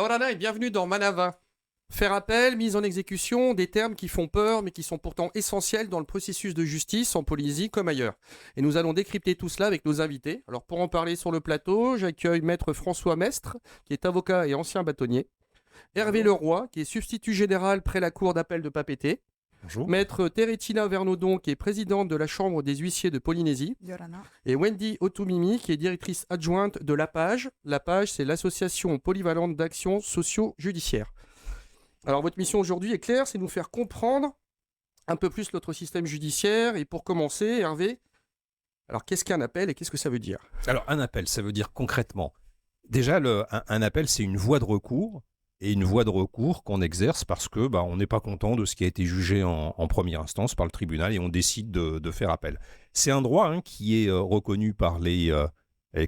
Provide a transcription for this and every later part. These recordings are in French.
Yorana et bienvenue dans Manava. Faire appel, mise en exécution, des termes qui font peur mais qui sont pourtant essentiels dans le processus de justice en Polynésie comme ailleurs. Et nous allons décrypter tout cela avec nos invités. Alors pour en parler sur le plateau, j'accueille Maître François Mestre, qui est avocat et ancien bâtonnier. Hervé Leroy, qui est substitut général près la cour d'appel de Papeete. Bonjour. Maître Teretina Vernaudon, qui est présidente de la Chambre des huissiers de Polynésie. Yorana. Et Wendy Otumimi, qui est directrice adjointe de l'APAGE. L'APAGE, c'est l'Association polyvalente d'action socio-judiciaire. Alors, votre mission aujourd'hui est claire, c'est nous faire comprendre un peu plus notre système judiciaire. Et pour commencer, Hervé, alors qu'est-ce qu'un appel et qu'est-ce que ça veut dire ? Alors, un appel, ça veut dire concrètement, déjà, un appel, c'est une voie de recours, et une voie de recours qu'on exerce parce que on n'est pas content de ce qui a été jugé en première instance par le tribunal et on décide de faire appel. C'est un droit qui est reconnu par les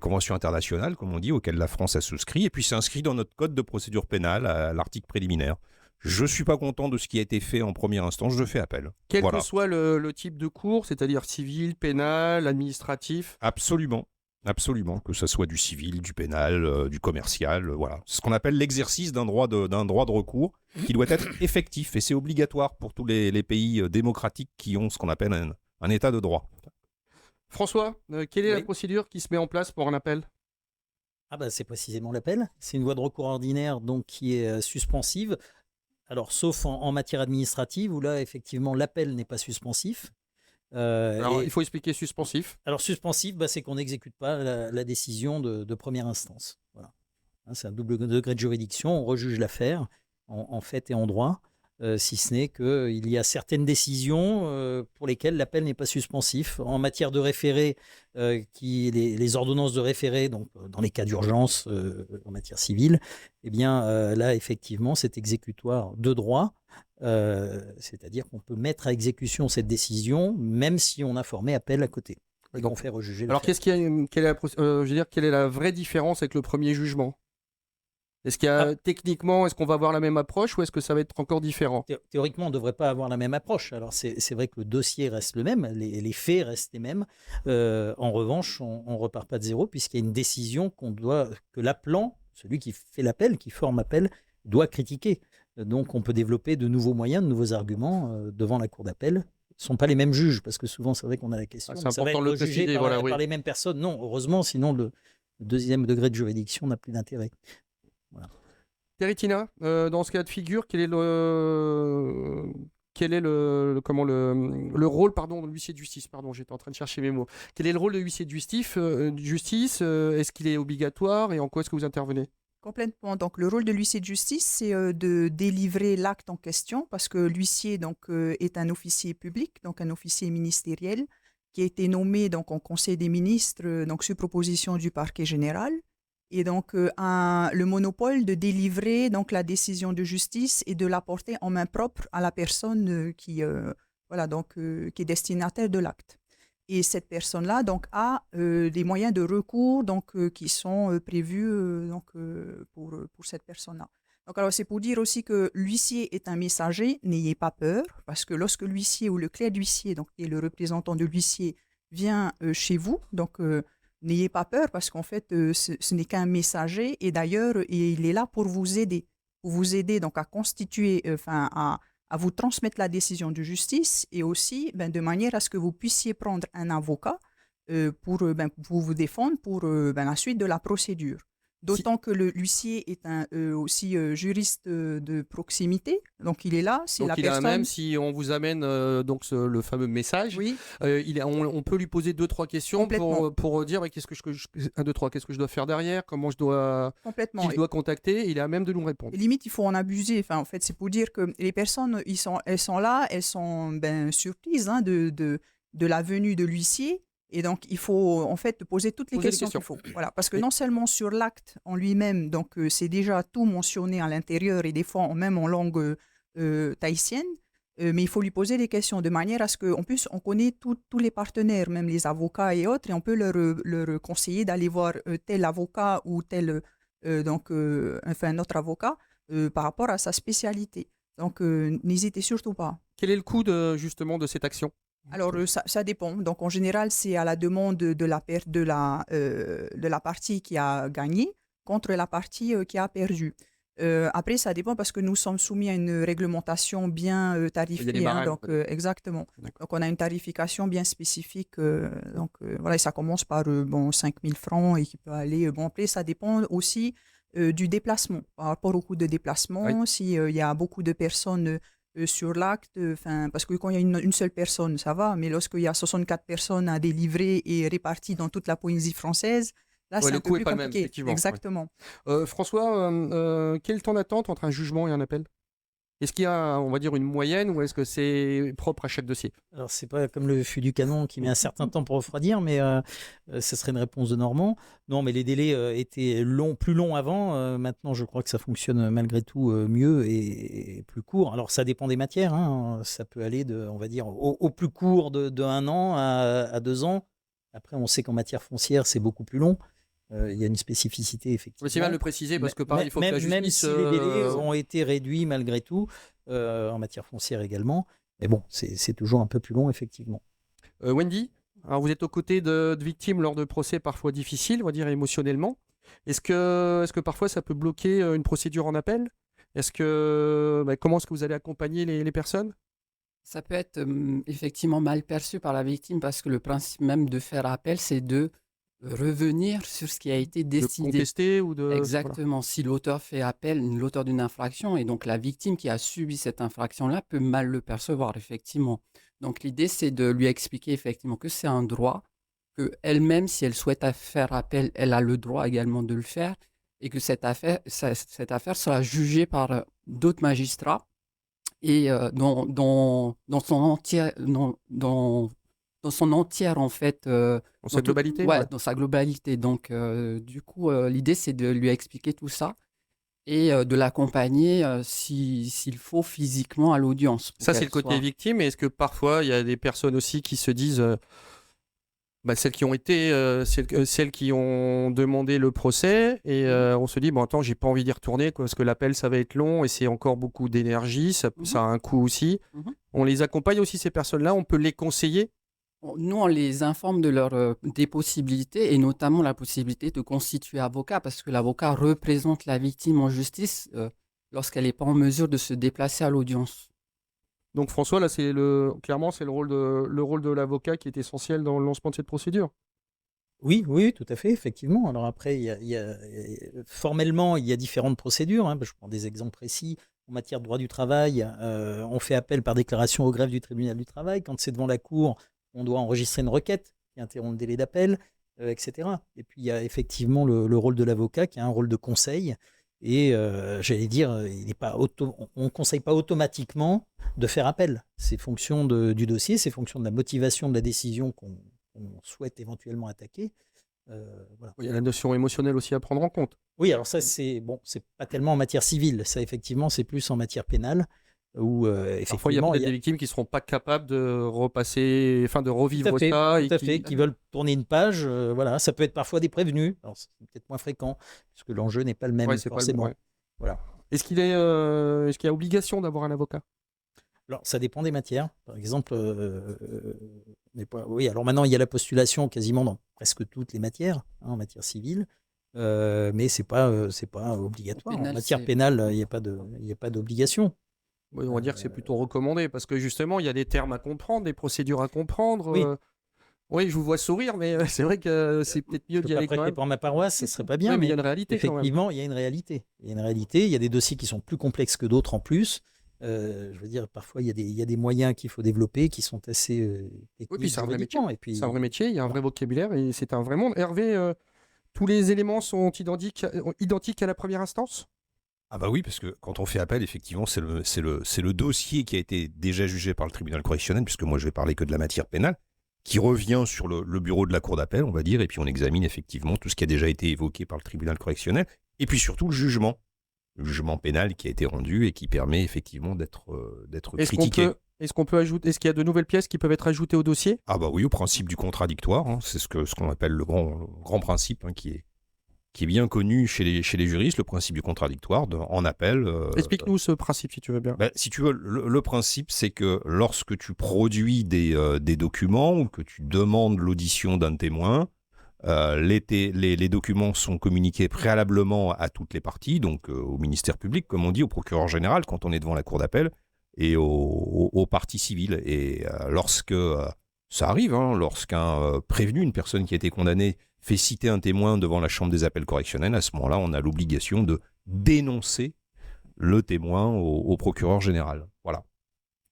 conventions internationales, comme on dit, auxquelles la France a souscrit, et puis c'est inscrit dans notre code de procédure pénale, à l'article préliminaire. Je ne suis pas content de ce qui a été fait en première instance, je fais appel. Quel Voilà. que soit le type de cours, c'est-à-dire civil, pénal, administratif. Absolument. Absolument, que ce soit du civil, du pénal, du commercial, voilà. C'est ce qu'on appelle l'exercice d'un droit de recours qui doit être effectif et c'est obligatoire pour tous les pays démocratiques qui ont ce qu'on appelle un état de droit. François, quelle est la Oui. procédure qui se met en place pour un appel ? C'est précisément l'appel. C'est une voie de recours ordinaire donc, qui est suspensive. Alors, sauf en matière administrative où là, effectivement, l'appel n'est pas suspensif. Alors, il faut expliquer suspensif. Alors, suspensif, c'est qu'on n'exécute pas la décision de première instance. Voilà. C'est un double degré de juridiction. On rejuge l'affaire en fait et en droit, si ce n'est qu'il y a certaines décisions pour lesquelles l'appel n'est pas suspensif. En matière de référé, les ordonnances de référé, donc dans les cas d'urgence en matière civile, là, effectivement, c'est exécutoire de droit. C'est-à-dire qu'on peut mettre à exécution cette décision même si on a formé appel à côté et qu'on fait rejuger Alors, l'affaire. quelle est la vraie différence avec le premier jugement ? Est-ce qu'il y a techniquement, est-ce qu'on va avoir la même approche ou est-ce que ça va être encore différent ? Théoriquement, on ne devrait pas avoir la même approche. Alors, c'est vrai que le dossier reste le même, les faits restent les mêmes. En revanche, on ne repart pas de zéro puisqu'il y a une décision que l'appelant, celui qui fait l'appel, qui forme appel, doit critiquer. Donc, on peut développer de nouveaux moyens, de nouveaux arguments devant la cour d'appel. Ce ne sont pas les mêmes juges, parce que souvent, c'est vrai qu'on a la question. C'est ça va important de le être jugé préciser, par, voilà, oui. par les mêmes personnes. Non, heureusement, sinon le deuxième degré de juridiction n'a plus d'intérêt. Teretina, dans ce cas de figure, quel est le rôle de l'huissier de justice ? Pardon, j'étais en train de chercher mes mots. Quel est le rôle de l'huissier de justice, est-ce qu'il est obligatoire et en quoi est-ce que vous intervenez ? Complètement. Donc, le rôle de l'huissier de justice, c'est de délivrer l'acte en question parce que l'huissier est un officier public, donc un officier ministériel qui a été nommé donc, en Conseil des ministres sur proposition du parquet général. Et donc, le monopole de délivrer donc, la décision de justice et de la porter en main propre à la personne qui est destinataire de l'acte. Et cette personne-là donc, a des moyens de recours qui sont prévus pour cette personne-là. Donc, alors, c'est pour dire aussi que l'huissier est un messager, n'ayez pas peur, parce que lorsque l'huissier ou le clerc d'huissier, donc qui est le représentant de l'huissier, vient chez vous, donc n'ayez pas peur parce qu'en fait, ce n'est qu'un messager et d'ailleurs, il est là pour vous aider donc à constituer, à vous transmettre la décision de justice et aussi de manière à ce que vous puissiez prendre un avocat pour vous défendre pour la suite de la procédure. D'autant que l'huissier est aussi juriste de proximité, donc il est là. Si donc la il personne... a même, si on vous amène le fameux message, oui. On peut lui poser 2-3 questions pour dire qu'est-ce que je dois faire derrière, comment je dois, qui je dois contacter, il est à même de nous répondre. Et limite, il faut en abuser. En fait, c'est pour dire que les personnes, elles sont là, elles sont surprises de la venue de l'huissier. Et donc, il faut en fait poser toutes les questions qu'il faut. Voilà. Parce que non seulement sur l'acte en lui-même, donc c'est déjà tout mentionné à l'intérieur et des fois même en langue tahitienne, mais il faut lui poser des questions de manière à ce qu'en plus, on connaît tous les partenaires, même les avocats et autres, et on peut leur conseiller d'aller voir tel avocat ou tel un autre avocat par rapport à sa spécialité. Donc, n'hésitez surtout pas. Quel est le coût justement de cette action ? Alors, ça dépend. Donc, en général, c'est à la demande de la partie qui a gagné contre la partie qui a perdu. Après, ça dépend parce que nous sommes soumis à une réglementation bien Il y a tarifiée. des barèmes, Donc, peut-être. exactement. D'accord. Donc, on a une tarification bien spécifique. Voilà, et ça commence par 5 000 francs et qui peut aller. Après, ça dépend aussi du déplacement. Par rapport au coût de déplacement, Oui. s'il y a beaucoup de personnes sur l'acte, parce que quand il y a une seule personne, ça va, mais lorsqu'il y a 64 personnes à délivrer et réparties dans toute la Polynésie française, là, Ouais, c'est le un peu coût est plus pas le même, compliqué. effectivement. Ouais. Exactement. François, quel temps d'attente entre un jugement et un appel? Est-ce qu'il y a, on va dire, une moyenne ou est-ce que c'est propre à chaque dossier? Alors, c'est pas comme le fût du canon qui met un certain temps pour refroidir, mais ce serait une réponse de Normand. Non, mais les délais étaient plus longs avant. Maintenant, je crois que ça fonctionne malgré tout mieux et plus court. Alors, ça dépend des matières, hein. Ça peut aller on va dire, au plus court de 1 an à 2 ans. Après, on sait qu'en matière foncière, c'est beaucoup plus long. Il y a une spécificité, Mais c'est bien de effectivement. le préciser parce que pareil, il faut que la Même justice. si les délais ont été réduits malgré tout, en matière foncière également. Mais bon, c'est toujours un peu plus long, effectivement. Wendy, alors vous êtes aux côtés de victimes lors de procès parfois difficiles, on va dire émotionnellement. Est-ce que parfois ça peut bloquer une procédure en appel? Comment est-ce que vous allez accompagner les personnes? Ça peut être effectivement mal perçu par la victime parce que le principe même de faire appel, c'est de revenir sur ce qui a été De décidé. contester ou de. Voilà. Exactement. Si l'auteur fait appel, l'auteur d'une infraction, et donc la victime qui a subi cette infraction-là peut mal le percevoir, effectivement. Donc l'idée, c'est de lui expliquer effectivement que c'est un droit, qu'elle-même, si elle souhaite faire appel, elle a le droit également de le faire, et que cette affaire sera jugée par d'autres magistrats et dans son entière, en fait. Dans sa globalité? Ouais, Ouais. dans sa globalité. Donc, du coup, l'idée, c'est de lui expliquer tout ça et de l'accompagner s'il faut physiquement à l'audience. Ça, c'est le côté victime. Et est-ce que parfois, il y a des personnes aussi qui se disent, celles qui ont été, celles qui ont demandé le procès, et on se dit, bon, attends, j'ai pas envie d'y retourner, quoi, parce que l'appel, ça va être long et c'est encore beaucoup d'énergie, ça a un coût aussi. On les accompagne aussi, ces personnes-là, on peut les conseiller. Nous, on les informe des possibilités et notamment la possibilité de constituer avocat parce que l'avocat représente la victime en justice lorsqu'elle n'est pas en mesure de se déplacer à l'audience. Donc François, là, clairement, c'est le rôle de l'avocat qui est essentiel dans le lancement de cette procédure. Oui, tout à fait, effectivement. Alors après, formellement, il y a différentes procédures, hein. Je prends des exemples précis. En matière de droit du travail, on fait appel par déclaration au greffe du tribunal du travail. Quand c'est devant la cour, on doit enregistrer une requête qui interrompt le délai d'appel, etc. Et puis, il y a effectivement le rôle de l'avocat qui a un rôle de conseil. Et j'allais dire, on ne conseille pas automatiquement de faire appel. C'est fonction du dossier, c'est fonction de la motivation de la décision qu'on souhaite éventuellement attaquer. Voilà. Il y a la notion émotionnelle aussi à prendre en compte. Oui, alors ça, c'est pas tellement en matière civile. Ça, effectivement, c'est plus en matière pénale. Où, Parfois, il y a peut-être des victimes qui ne seront pas capables de revivre ça. Tout à fait, qui veulent tourner une page. Voilà, ça peut être parfois des prévenus. Alors, c'est peut-être moins fréquent, puisque l'enjeu n'est pas le même, forcément. Voilà. Est-ce qu'il y a obligation d'avoir un avocat? Alors, ça dépend des matières. Par exemple, oui, alors maintenant, il y a la postulation quasiment dans presque toutes les matières, hein, en matière civile. Mais c'est pas obligatoire. En matière pénale, il n'y a pas d'obligation. Oui, on va dire que c'est plutôt recommandé parce que justement, il y a des termes à comprendre, des procédures à comprendre. Oui, oui, je vous vois sourire, mais c'est vrai que c'est peut-être mieux d'y aller quand même. Pour ma paroisse, ce serait pas bien. Oui, mais il y a une réalité quand même. Effectivement, il y a une réalité. Il y a des dossiers qui sont plus complexes que d'autres en plus. Je veux dire, parfois, il y a des moyens qu'il faut développer qui sont assez techniques. Oui, puis c'est un vrai métier. Et puis, c'est un vrai métier, il y a un vrai vocabulaire et c'est un vrai monde. Hervé, tous les éléments sont identiques à la première instance? Ah bah oui, parce que quand on fait appel, effectivement, c'est le dossier qui a été déjà jugé par le tribunal correctionnel, puisque moi je vais parler que de la matière pénale, qui revient sur le bureau de la cour d'appel, on va dire, et puis on examine effectivement tout ce qui a déjà été évoqué par le tribunal correctionnel, et puis surtout le jugement pénal qui a été rendu et qui permet effectivement d'être critiqué. Est-ce qu'il y a de nouvelles pièces qui peuvent être ajoutées au dossier? Ah bah oui, au principe du contradictoire, hein, c'est ce qu'on appelle le grand principe, hein, qui est bien connu chez les juristes, le principe du contradictoire en appel. Explique-nous ce principe, si tu veux bien. Si tu veux, le principe, c'est que lorsque tu produis des documents ou que tu demandes l'audition d'un témoin, Les documents sont communiqués préalablement à toutes les parties, donc au ministère public, comme on dit, au procureur général, quand on est devant la cour d'appel, et aux parties civiles. Et lorsque ça arrive, lorsqu'un prévenu, une personne qui a été condamnée, fait citer un témoin devant la chambre des appels correctionnels, à ce moment-là, on a l'obligation de dénoncer le témoin au procureur général. Voilà.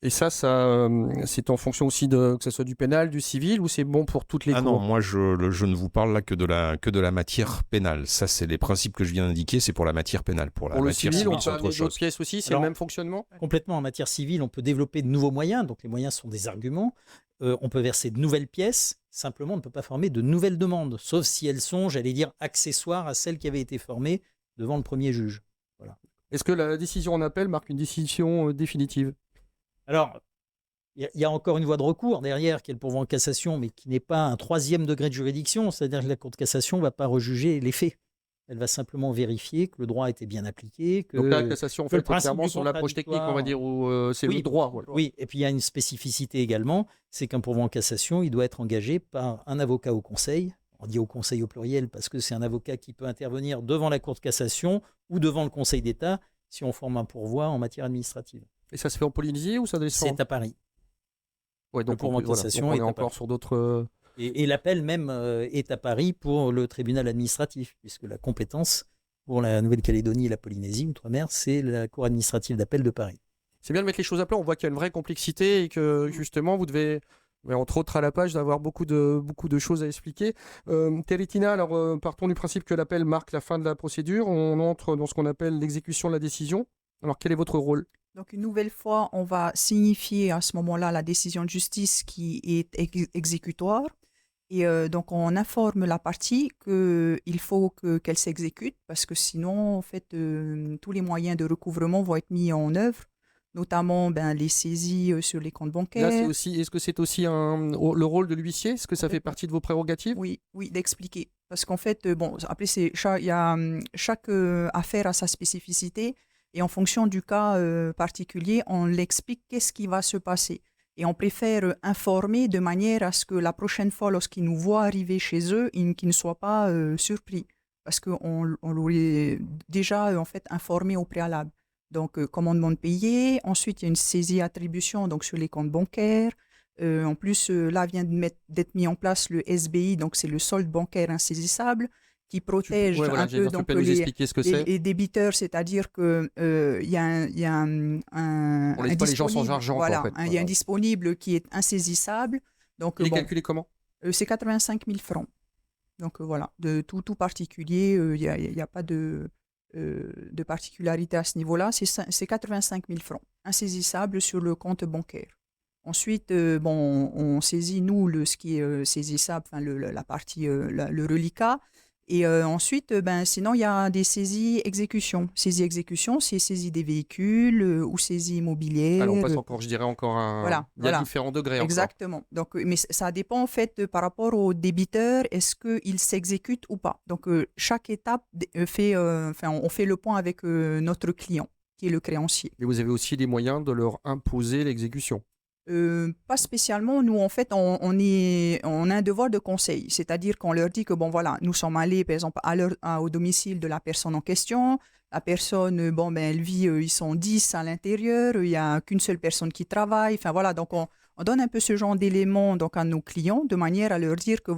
Et ça c'est en fonction aussi que ce soit du pénal, du civil, ou c'est bon pour toutes les cours? Non, moi je ne vous parle là que de la matière pénale. Ça, c'est les principes que je viens d'indiquer, c'est pour la matière pénale. Pour la le matière civil, on c'est peut autre amener d'autres chose. pièces aussi, c'est Alors, le même fonctionnement? Complètement, en matière civile, on peut développer de nouveaux moyens, donc les moyens sont des arguments. On peut verser de nouvelles pièces, simplement on ne peut pas former de nouvelles demandes, sauf si elles sont, j'allais dire, accessoires à celles qui avaient été formées devant le premier juge. Voilà. Est-ce que la décision en appel marque une décision définitive? Alors, il y a encore une voie de recours derrière, qui est le pourvoi en cassation, mais qui n'est pas un 3e degré de juridiction, c'est-à-dire que la Cour de cassation ne va pas rejuger les faits. Elle va simplement vérifier que le droit a été bien appliqué. Donc la cassation, en que le fait, principe clairement du sur l'approche technique, on va dire, où c'est Oui. le droit. Voilà. Oui, et puis il y a une spécificité également, c'est qu'un pourvoi en cassation, il doit être engagé par un avocat au conseil. On dit au conseil au pluriel parce que c'est un avocat qui peut intervenir devant la Cour de cassation ou devant le Conseil d'État si on forme un pourvoi en matière administrative. Et ça se fait en Polynésie ou ça descend? C'est à Paris. Ouais, donc pourvoi en cassation on est est à encore Paris. sur d'autres... Et l'appel même est à Paris pour le tribunal administratif, puisque la compétence pour la Nouvelle-Calédonie et la Polynésie, Outre-mer, c'est la Cour administrative d'appel de Paris. C'est bien de mettre les choses à plat, on voit qu'il y a une vraie complexité et que justement vous devez, entre autres à la page, d'avoir beaucoup de choses à expliquer. Teritina, alors partons du principe que l'appel marque la fin de la procédure, on entre dans ce qu'on appelle l'exécution de la décision. Alors quel est votre rôle? Donc, une nouvelle fois, on va signifier à ce moment-là la décision de justice qui est exécutoire. Et donc, on informe la partie qu'il faut qu'elle s'exécute parce que sinon, en fait, tous les moyens de recouvrement vont être mis en œuvre, notamment les saisies sur les comptes Là, bancaires. est-ce que c'est aussi le rôle de l'huissier? Est-ce que ça fait partie de vos prérogatives? Oui, d'expliquer. Parce qu'en fait, après, chaque affaire a sa spécificité. Et en fonction du cas particulier, on l'explique qu'est-ce qui va se passer. Et on préfère informer de manière à ce que la prochaine fois, lorsqu'ils nous voient arriver chez eux, qu'ils ne soient pas surpris. Parce qu'on l'aurait déjà en fait informé au préalable. Donc, commandement de payer. Ensuite, il y a une saisie-attribution donc, sur les comptes bancaires. En plus, là vient d'être mis en place le SBI, donc c'est le solde bancaire insaisissable, qui protège un peu donc, les débiteurs, c'est-à-dire qu'il y a un on laisse pas les gens sans argent. Voilà, en fait. Il y a un disponible qui est insaisissable. Donc, il est calculé comment? C'est 85 000 francs. Donc voilà, de tout particulier, il n'y a pas de particularité à ce niveau-là. C'est 85 000 francs, insaisissable sur le compte bancaire. Ensuite, on saisit, nous, ce qui est saisissable, la partie, le reliquat. Et ensuite, sinon, il y a des saisies-exécutions. Saisie-exécution, c'est saisie des véhicules ou saisie immobilière. Alors, on passe encore, je dirais, il y a différents degrés. Exactement. Donc, mais ça dépend, en fait, par rapport au débiteur, est-ce qu'il s'exécute ou pas. Donc, chaque étape on fait le point avec notre client, qui est le créancier. Et vous avez aussi des moyens de leur imposer l'exécution? Pas spécialement. Nous, en fait, on a un devoir de conseil. C'est-à-dire qu'on leur dit que, nous sommes allés, par exemple, au domicile de la personne en question. La personne, elle vit, ils sont 10 à l'intérieur. Il n'y a qu'une seule personne qui travaille. Enfin, voilà. Donc, on donne un peu ce genre d'éléments donc, à nos clients de manière à leur dire que,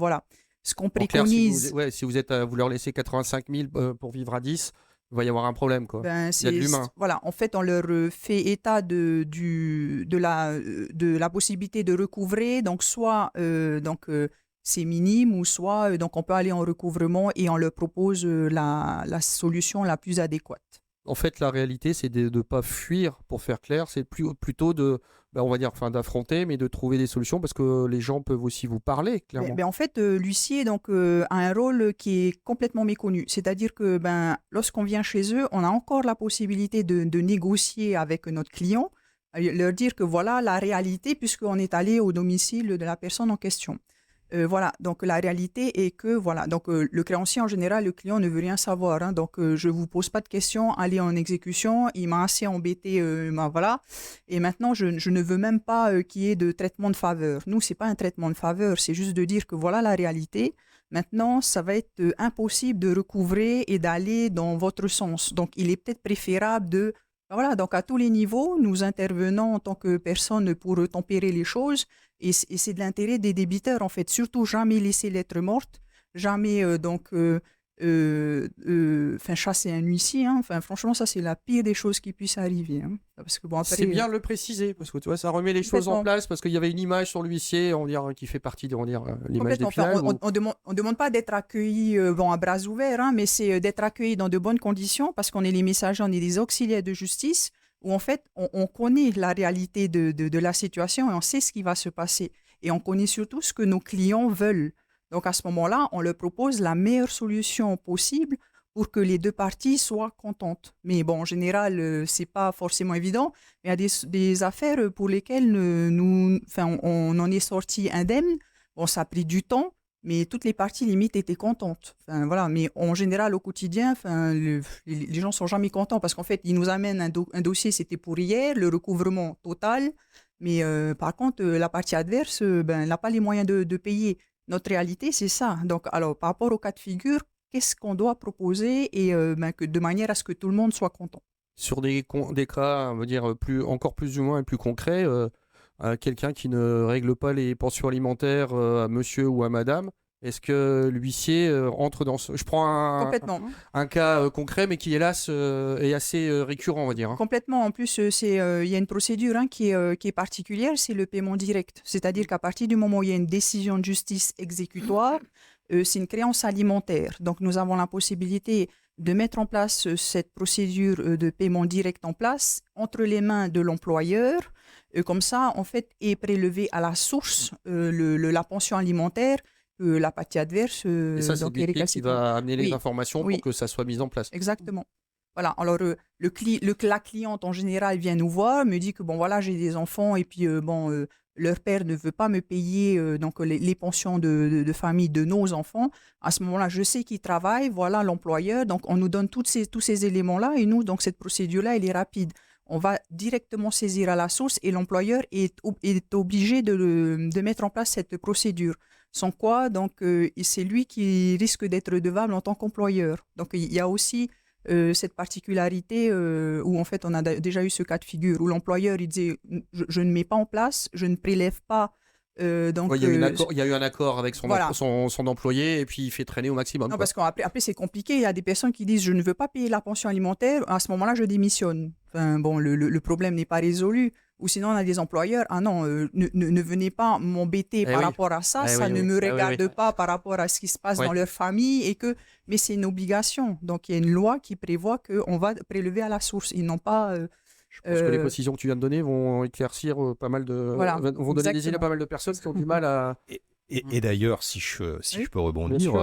ce qu'on préconise... Clair, si vous leur laissez 85 000 pour vivre à 10... il va y avoir un problème, quoi. Il y a de l'humain. Voilà, en fait, on leur fait état de la possibilité de recouvrer, donc soit c'est minime, ou soit donc on peut aller en recouvrement et on leur propose la solution la plus adéquate. En fait, la réalité, c'est de ne pas fuir, pour faire clair, c'est plutôt on va dire, d'affronter, mais de trouver des solutions, parce que les gens peuvent aussi vous parler, clairement. En fait, l'huissier a un rôle qui est complètement méconnu. C'est-à-dire que lorsqu'on vient chez eux, on a encore la possibilité de négocier avec notre client, leur dire que voilà la réalité, puisqu'on est allé au domicile de la personne en question. Voilà, donc la réalité est que, le créancier en général, le client ne veut rien savoir. Hein, donc, je ne vous pose pas de questions, allez en exécution, il m'a assez embêté, voilà. Et maintenant, je ne veux même pas qu'il y ait de traitement de faveur. Nous, ce n'est pas un traitement de faveur, c'est juste de dire que voilà la réalité. Maintenant, ça va être impossible de recouvrer et d'aller dans votre sens. Donc, il est peut-être préférable de... Voilà, donc à tous les niveaux, nous intervenons en tant que personne pour tempérer les choses et c'est de l'intérêt des débiteurs, en fait. Surtout, jamais laisser lettre morte, jamais chasser un huissier. Hein. Enfin, franchement, ça, c'est la pire des choses qui puissent arriver. Hein. Parce que, bon, après, C'est bien de le préciser, parce que tu vois, ça remet les choses en Complètement. place, parce qu'il y avait une image sur l'huissier, on va dire, qui fait partie de l'image complètement. d'Épinal. Enfin, on demande pas d'être accueilli à bras ouverts, hein, mais c'est d'être accueilli dans de bonnes conditions parce qu'on est les messagers, on est des auxiliaires de justice où en fait on connaît la réalité de la situation et on sait ce qui va se passer. Et on connaît surtout ce que nos clients veulent. Donc à ce moment-là, on leur propose la meilleure solution possible pour que les deux parties soient contentes. Mais bon, en général, c'est pas forcément évident. Il y a des affaires pour lesquelles on en est sorti indemne. Bon, ça a pris du temps, mais toutes les parties limite étaient contentes. Enfin, voilà. Mais en général, au quotidien, les gens sont jamais contents parce qu'en fait, ils nous amènent un dossier, c'était pour hier, le recouvrement total. Mais par contre, la partie adverse, elle n'a pas les moyens de payer. Notre réalité, c'est ça. Donc, alors, par rapport au cas de figure, qu'est-ce qu'on doit proposer et de manière à ce que tout le monde soit content. Sur des cas, on va dire, encore plus humains et plus concrets, quelqu'un qui ne règle pas les pensions alimentaires à monsieur ou à madame, est-ce que l'huissier entre dans ce... Je prends Complètement. un cas concret, mais qui, hélas, est assez récurrent, on va dire. Hein. Complètement. En plus, il y a une procédure qui est particulière, c'est le paiement direct. C'est-à-dire qu'à partir du moment où il y a une décision de justice exécutoire, c'est une créance alimentaire. Donc, nous avons la possibilité de mettre en place cette procédure de paiement direct en place entre les mains de l'employeur. Comme ça, en fait, est prélevé à la source la pension alimentaire, la partie adverse. Et ça, c'est lui qui va amener les informations Oui. pour que ça soit mis en place. Exactement. Voilà. Alors, la cliente, en général, vient nous voir, me dit que, bon, voilà, j'ai des enfants et puis, leur père ne veut pas me payer les pensions de famille de nos enfants. À ce moment-là, je sais qu'ils travaillent, voilà l'employeur. Donc, on nous donne tous ces éléments-là et nous, donc, cette procédure-là, elle est rapide. On va directement saisir à la source et l'employeur est obligé de mettre en place cette procédure. Sans quoi, donc, c'est lui qui risque d'être redevable en tant qu'employeur. Donc, il y a aussi cette particularité où en fait on a déjà eu ce cas de figure où l'employeur il disait je ne mets pas en place, je ne prélève pas. Donc, il y a eu un accord avec son employé et puis il fait traîner au maximum. Non, parce qu'après c'est compliqué. Il y a des personnes qui disent je ne veux pas payer la pension alimentaire. À ce moment-là, je démissionne. Enfin, bon, le problème n'est pas résolu. Ou sinon, on a des employeurs, ah non, ne venez pas m'embêter par rapport à ça, ça ne me regarde pas par rapport à ce qui se passe dans leur famille, mais c'est une obligation. Donc, il y a une loi qui prévoit qu'on va prélever à la source. Ils n'ont pas... Je pense que les précisions que tu viens de donner vont éclaircir pas mal de... vont donner des idées à pas mal de personnes qui ont du mal à... Et d'ailleurs, si je peux rebondir,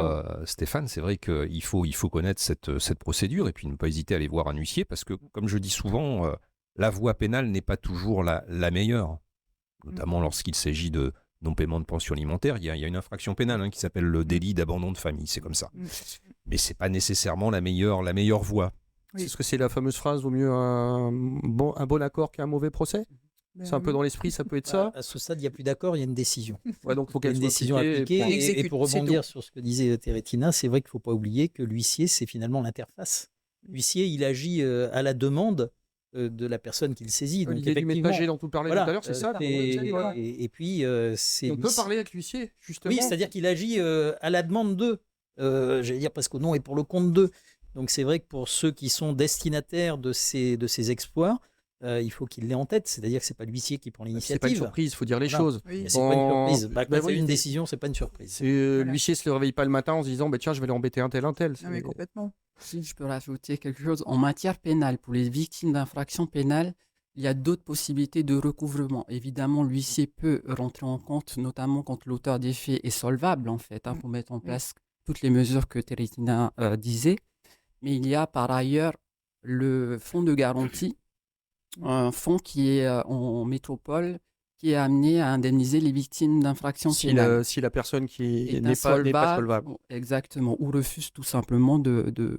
Stéphane, c'est vrai qu'il faut connaître cette procédure et puis ne pas hésiter à aller voir un huissier parce que, comme je dis souvent... la voie pénale n'est pas toujours la meilleure, notamment lorsqu'il s'agit de non-paiement de pension alimentaire. Il y a une infraction pénale qui s'appelle le délit d'abandon de famille, c'est comme ça. Mais ce n'est pas nécessairement la meilleure voie. Oui. Est-ce que c'est la fameuse phrase « vaut mieux un bon accord qu'un mauvais procès » C'est un peu dans l'esprit, ça peut être ça. À ce stade, il n'y a plus d'accord, il y a une décision. Ouais, donc, faut il y a une décision appliquée. Et pour rebondir sur ce que disait Teretina, c'est vrai qu'il ne faut pas oublier que l'huissier, c'est finalement l'interface. L'huissier, il agit à la demande de la personne qui le saisit. Donc, il y a du ménager dont tu parlais tout à l'heure, c'est ça et puis, c'est... On peut parler avec l'huissier, justement. Oui, c'est-à-dire qu'il agit à la demande d'eux. J'allais dire presque au nom et pour le compte d'eux. Donc, c'est vrai que pour ceux qui sont destinataires de ces exploits, il faut qu'il l'ait en tête. C'est-à-dire que ce n'est pas l'huissier qui prend l'initiative. C'est pas une surprise, il faut dire les choses. Oui. C'est pas une surprise. C'est une décision, c'est pas une surprise. L'huissier ne se réveille pas le matin en se disant tiens, je vais l'embêter un tel. Non, mais complètement. Si je peux rajouter quelque chose, en matière pénale, pour les victimes d'infractions pénales, il y a d'autres possibilités de recouvrement. Évidemment, l'huissier peut rentrer en compte, notamment quand l'auteur des faits est solvable, en fait, pour mettre en place toutes les mesures que Teretina disait. Mais il y a par ailleurs le fonds de garantie, un fonds qui est en métropole, qui est amené à indemniser les victimes d'infractions pénales. Si la personne qui n'est pas solvable. Exactement, ou refuse tout simplement de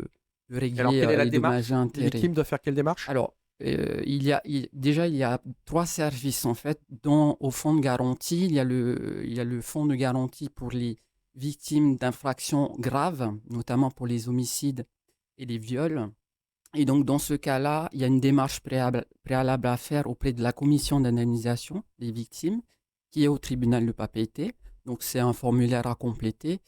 régler les dommages et intérêts. La victime doit faire quelle démarche? Alors, il y a 3 services en fait. Au fonds de garantie, il y a le fonds de garantie pour les victimes d'infractions graves, notamment pour les homicides et les viols. Et donc, dans ce cas-là, il y a une démarche préalable à faire auprès de la commission d'indemnisation des victimes, qui est au tribunal de Papeete. Donc, c'est un formulaire à compléter.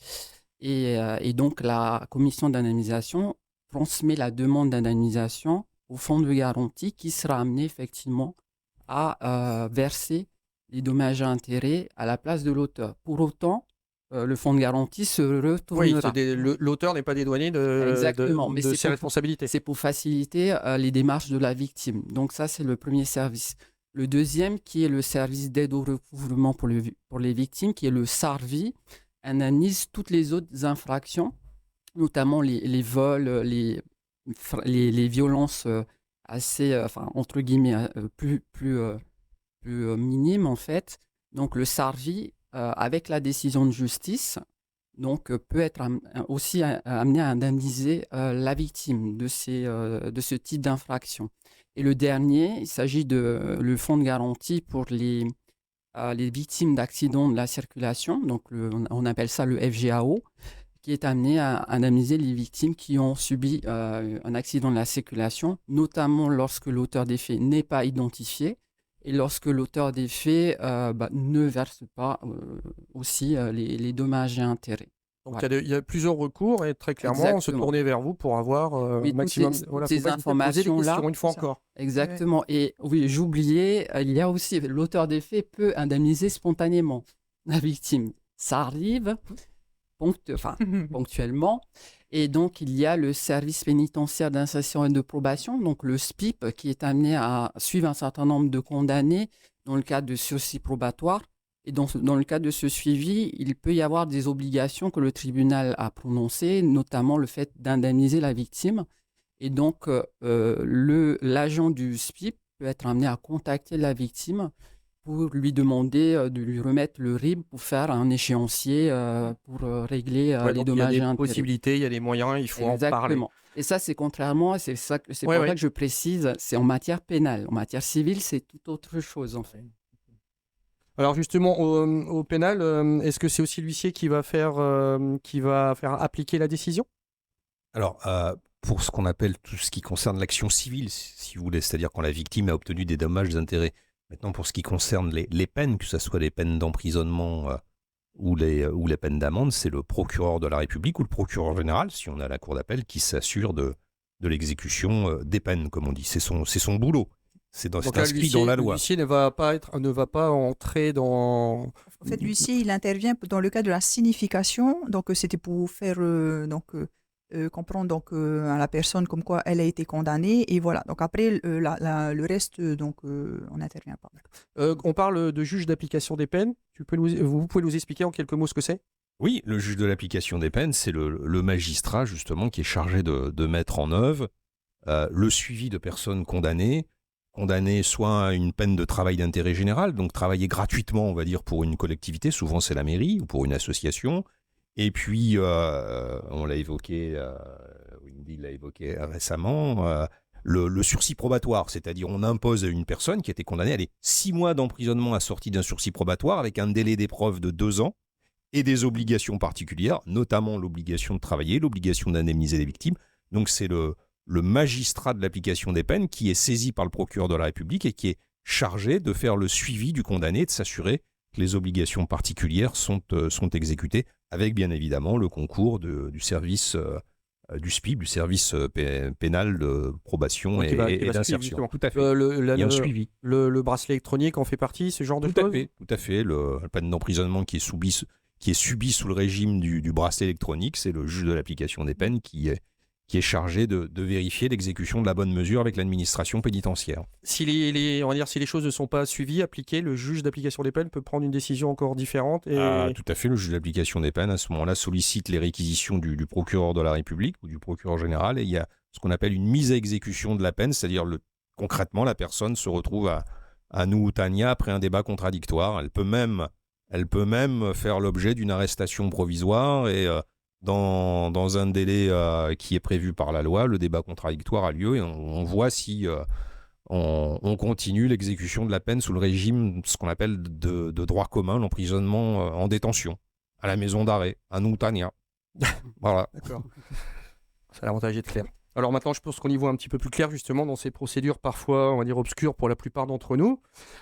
Et donc, la commission d'indemnisation transmet la demande d'indemnisation au fonds de garantie qui sera amené effectivement à verser les dommages et intérêts à la place de l'auteur. Pour autant, le fonds de garantie se retournera. L'auteur n'est pas dédouané Exactement, mais de c'est ses pour- responsabilités. C'est pour faciliter les démarches de la victime. Donc ça, c'est le premier service. Le deuxième, qui est le service d'aide au recouvrement pour les victimes, qui est le SARVI, analyse toutes les autres infractions, notamment les vols, les violences assez, entre guillemets, plus minimes en fait. Donc le SARVI, avec la décision de justice, donc, peut être aussi amené à indemniser la victime de ce type d'infraction. Et le dernier, il s'agit de le fonds de garantie pour les victimes d'accidents de la circulation, donc on appelle ça le FGAO, qui est amené à indemniser les victimes qui ont subi un accident de la circulation, notamment lorsque l'auteur des faits n'est pas identifié et lorsque l'auteur des faits ne verse pas aussi les dommages et intérêts. Donc Voilà. il y a plusieurs recours et très clairement, on se Exactement. tournait vers vous pour avoir Mais toutes maximum. ces- Voilà, ces faut pas hésiter à poser des informations-là, questions une fois ça. encore. Exactement. Et oui, j'oubliais, il y a aussi l'auteur des faits peut indemniser spontanément la victime. Ça arrive ponctuellement. Et donc, il y a le service pénitentiaire d'insertion et de probation, donc le SPIP, qui est amené à suivre un certain nombre de condamnés dans le cadre de sursis probatoire. Et dans le cadre de ce suivi, il peut y avoir des obligations que le tribunal a prononcées, notamment le fait d'indemniser la victime. Et donc, l'agent du SPIP peut être amené à contacter la victime pour lui demander de lui remettre le RIB pour faire un échéancier pour régler Ouais, les donc il y a dommages et des intérêts. possibilités, il y a des moyens, il faut en parler. Exactement. Et ça, c'est contrairement, c'est Ouais, pour ouais. ça que je précise, c'est en matière pénale. En matière civile, c'est tout autre chose, en fait. Alors justement, au pénal, est-ce que c'est aussi l'huissier qui va faire appliquer la décision? Alors, pour ce qu'on appelle tout ce qui concerne l'action civile, si vous voulez, c'est-à-dire quand la victime a obtenu des dommages d'intérêt. Maintenant, pour ce qui concerne les peines, que ce soit les peines d'emprisonnement ou les peines d'amende, c'est le procureur de la République ou le procureur général, si on a la cour d'appel, qui s'assure de l'exécution des peines, comme on dit. C'est son boulot. C'est Donc là, inscrit dans la loi. l'huissier ne va pas entrer dans. En fait, l'huissier, il intervient dans le cas de la signification. Donc, c'était pour vous faire comprendre à la personne comme quoi elle a été condamnée. Et voilà. Donc, après, le reste, on n'intervient pas. On parle de juge d'application des peines. Vous pouvez nous expliquer en quelques mots ce que c'est? Oui, le juge de l'application des peines, c'est le magistrat, justement, qui est chargé de mettre en œuvre le suivi de personnes condamnées soit à une peine de travail d'intérêt général, donc travailler gratuitement, on va dire, pour une collectivité, souvent c'est la mairie ou pour une association. Et puis, on l'a évoqué, Wendy l'a évoqué récemment, le sursis probatoire, c'est-à-dire on impose à une personne qui a été condamnée, 6 mois d'emprisonnement assortis d'un sursis probatoire avec un délai d'épreuve de 2 ans et des obligations particulières, notamment l'obligation de travailler, l'obligation d'indemniser les victimes. Donc c'est le magistrat de l'application des peines qui est saisi par le procureur de la République et qui est chargé de faire le suivi du condamné, de s'assurer que les obligations particulières sont exécutées, avec bien évidemment le concours du service du SPIP, du service pénal de probation Donc, qui va et suivre, d'insertion. justement. Tout à fait. Il Il y a un suivi. le bracelet électronique en fait partie, ce genre de Tout choses? à fait. La peine d'emprisonnement qui est subie sous le régime du bracelet électronique, c'est le juge de l'application des peines qui est chargé de vérifier l'exécution de la bonne mesure avec l'administration pénitentiaire. Si les choses ne sont pas suivies, appliquées, le juge d'application des peines peut prendre une décision encore différente. Tout à fait, le juge d'application des peines, à ce moment-là, sollicite les réquisitions du procureur de la République ou du procureur général, et il y a ce qu'on appelle une mise à exécution de la peine, c'est-à-dire concrètement, la personne se retrouve à Nouhoutania après un débat contradictoire. Elle peut même faire l'objet d'une arrestation provisoire et dans un délai qui est prévu par la loi, le débat contradictoire a lieu et on voit si on continue l'exécution de la peine sous le régime, ce qu'on appelle de droit commun, l'emprisonnement en détention, à la maison d'arrêt, à Noutania. Voilà. D'accord. Ça a l'avantage d'être clair. Alors maintenant, je pense qu'on y voit un petit peu plus clair justement dans ces procédures parfois, on va dire, obscures pour la plupart d'entre nous.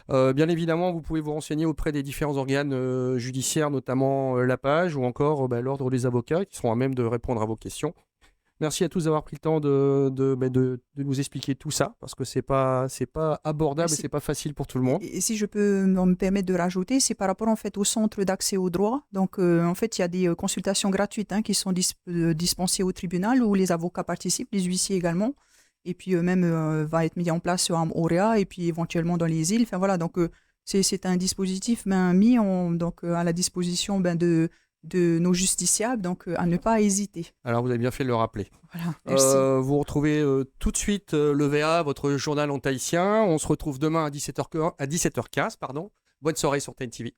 Bien évidemment, vous pouvez vous renseigner auprès des différents organes judiciaires, notamment la page ou encore l'ordre des avocats qui seront à même de répondre à vos questions. Merci à tous d'avoir pris le temps de nous expliquer tout ça, parce que c'est pas abordable et c'est pas facile pour tout le monde. Et si je peux me permettre de rajouter, c'est par rapport en fait au centre d'accès au droit. Donc en fait, il y a des consultations gratuites qui sont dispensées au tribunal où les avocats participent, les huissiers également. Et puis même va être mis en place sur Auréa et puis éventuellement dans les îles. Enfin voilà, donc c'est un dispositif mis à la disposition de nos justiciables, donc à ne pas hésiter. Alors vous avez bien fait de le rappeler. Voilà, merci. Vous retrouvez tout de suite le VA, votre journal en tahitien. On se retrouve demain à 17h15. Bonne soirée sur TNTV.